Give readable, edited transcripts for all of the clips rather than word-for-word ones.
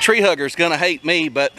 Tree hugger's gonna hate me, but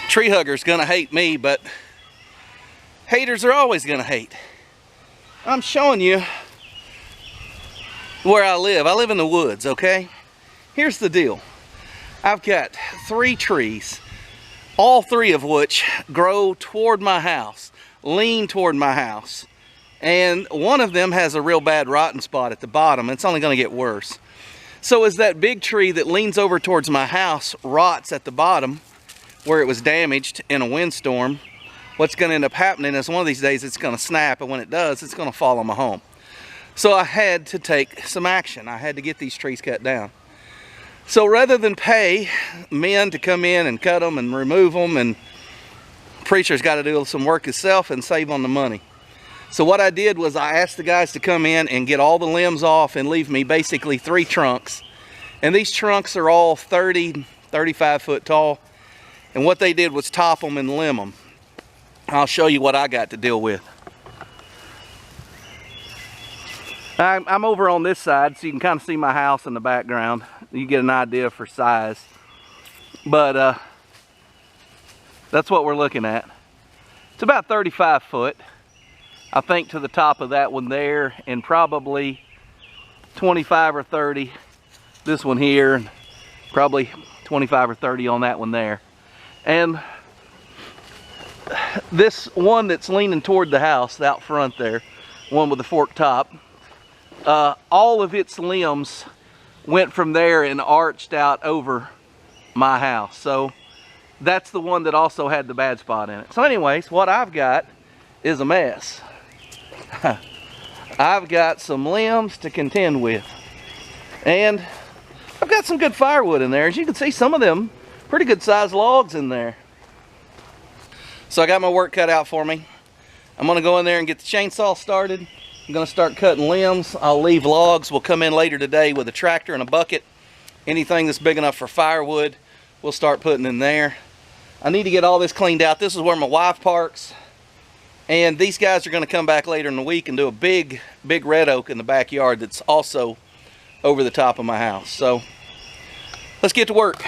tree hugger's gonna hate me, but haters are always gonna hate. I'm showing you where I live. I live in the woods, okay? Here's the deal. I've got 3 trees, all 3 of which grow toward my house, lean toward my house. And one of them has a real bad rotten spot at the bottom. It's only gonna get worse. So as that big tree that leans over towards my house rots at the bottom, where it was damaged in a windstorm, what's gonna end up happening is one of these days it's gonna snap, and when it does, it's gonna fall on my home. So I had to take some action. I had to get these trees cut down. So rather than pay men to come in and cut them and remove them, and preacher's got to do some work himself and save on the money. So what I did was I asked the guys to come in and get all the limbs off and leave me basically 3 trunks. And these trunks are all 30, 35 foot tall. And what they did was top them and limb them. I'll show you what I got to deal with. I'm over on this side, so you can kind of see my house in the background. You get an idea for size. But that's what we're looking at. It's about 35 foot. I think to the top of that one there, and probably 25 or 30 this one here, and probably 25 or 30 on that one there. And this one that's leaning toward the house out front there, one with the forked top, all of its limbs went from there and arched out over my house. So that's the one that also had the bad spot in it. So anyways, what I've got is a mess. I've got some limbs to contend with, and I've got some good firewood in there. As you can see, some of them pretty good sized logs in there. So I got my work cut out for me. I'm gonna go in there and get the chainsaw started. I'm gonna start cutting limbs. I'll leave logs. We'll come in later today with a tractor and a bucket. Anything that's big enough for firewood, we'll start putting in there. I need to get all this cleaned out. This is where my wife parks. And these guys are gonna come back later in the week and do a big red oak in the backyard that's also over the top of my house. So let's get to work.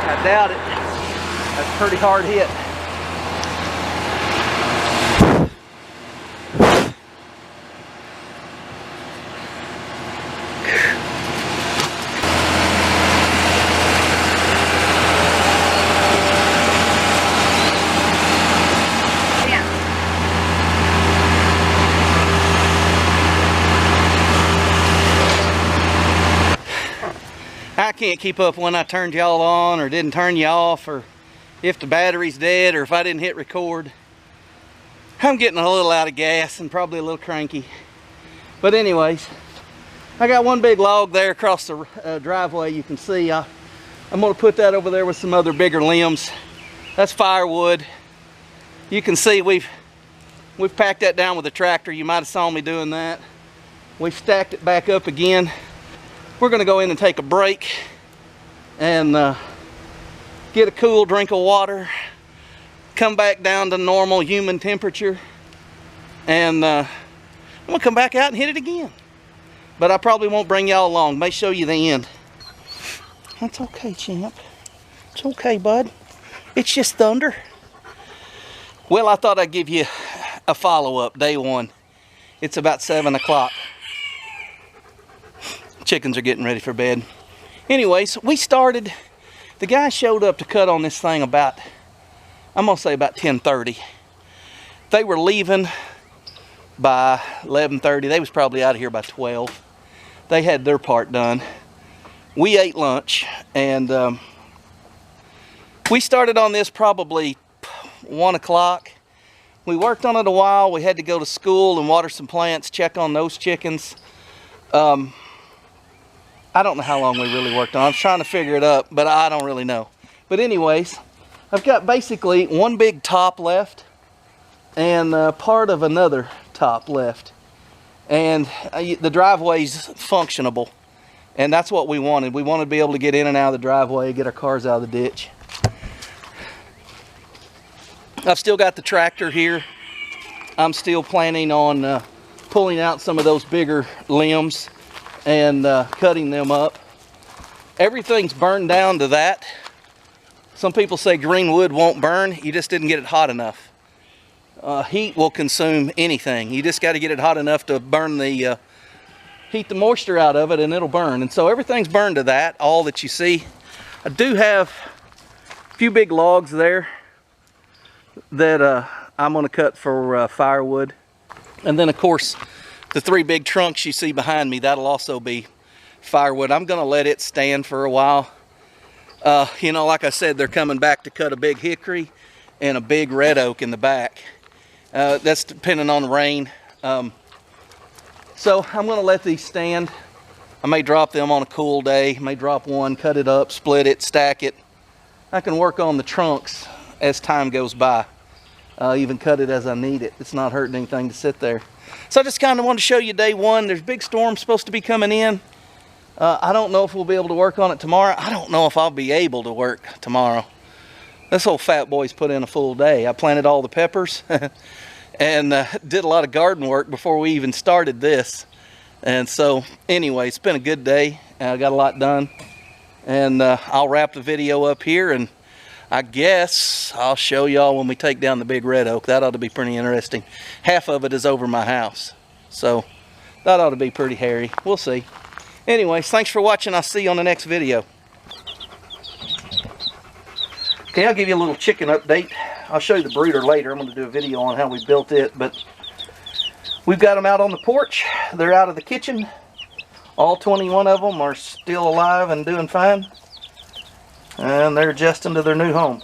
I doubt it. That's a pretty hard hit. I can't keep up when I turned y'all on or didn't turn you off, or if the battery's dead, or if I didn't hit record. I'm getting a little out of gas and probably a little cranky. But anyways, I got one big log there across the driveway. You can see I'm going to put that over there with some other bigger limbs. That's firewood. You can see we've packed that down with a tractor. You might have saw me doing that. We've stacked it back up again. We're going to go in and take a break and get a cool drink of water, come back down to normal human temperature, and I'm going to come back out and hit it again. But I probably won't bring y'all along. May show you the end. That's okay, champ. It's okay, bud. It's just thunder. Well, I thought I'd give you a follow-up, day one. It's about 7 o'clock. Chickens are getting ready for bed. Anyways, we started, the guy showed up to cut on this thing about, I'm gonna say about 10:30. They were leaving by 11:30. They was probably out of here by 12. They had their part done. We ate lunch, and we started on this probably 1 o'clock. We worked on it a while. We had to go to school and water some plants, check on those chickens. I don't know how long we really worked on it. I was trying to figure it up, but I don't really know. But anyways, I've got basically one big top left and part of another top left. And the driveway's functionable. And that's what we wanted. We wanted to be able to get in and out of the driveway, get our cars out of the ditch. I've still got the tractor here. I'm still planning on pulling out some of those bigger limbs and cutting them up. Everything's burned down to that. Some people say green wood won't burn. You just didn't get it hot enough. Heat will consume anything. You just got to get it hot enough to burn the heat the moisture out of it, and it'll burn. And so everything's burned to that, all that you see. I do have a few big logs there that I'm going to cut for firewood. And then of course the 3 big trunks you see behind me, that'll also be firewood. I'm going to let it stand for a while. You know, like I said, they're coming back to cut a big hickory and a big red oak in the back. That's depending on the rain. So I'm going to let these stand. I may drop them on a cool day. May drop one, cut it up, split it, stack it. I can work on the trunks as time goes by. Even cut it as I need it. It's not hurting anything to sit there. So I just kind of wanted to show you day one. There's big storms supposed to be coming in. I don't know if we'll be able to work on it tomorrow. I don't know if I'll be able to work tomorrow. This old fat boy's put in a full day. I planted all the peppers and did a lot of garden work before we even started this. And so anyway, it's been a good day. I got a lot done. And I'll wrap the video up here, and I guess I'll show y'all when we take down the big red oak. That ought to be pretty interesting. Half of it is over my house, so that ought to be pretty hairy. We'll see. Anyways, thanks for watching. I'll see you on the next video. Okay, I'll give you a little chicken update. I'll show you the brooder later. I'm going to do a video on how we built it, but we've got them out on the porch. They're out of the kitchen. All 21 of them are still alive and doing fine. And they're adjusting to their new home.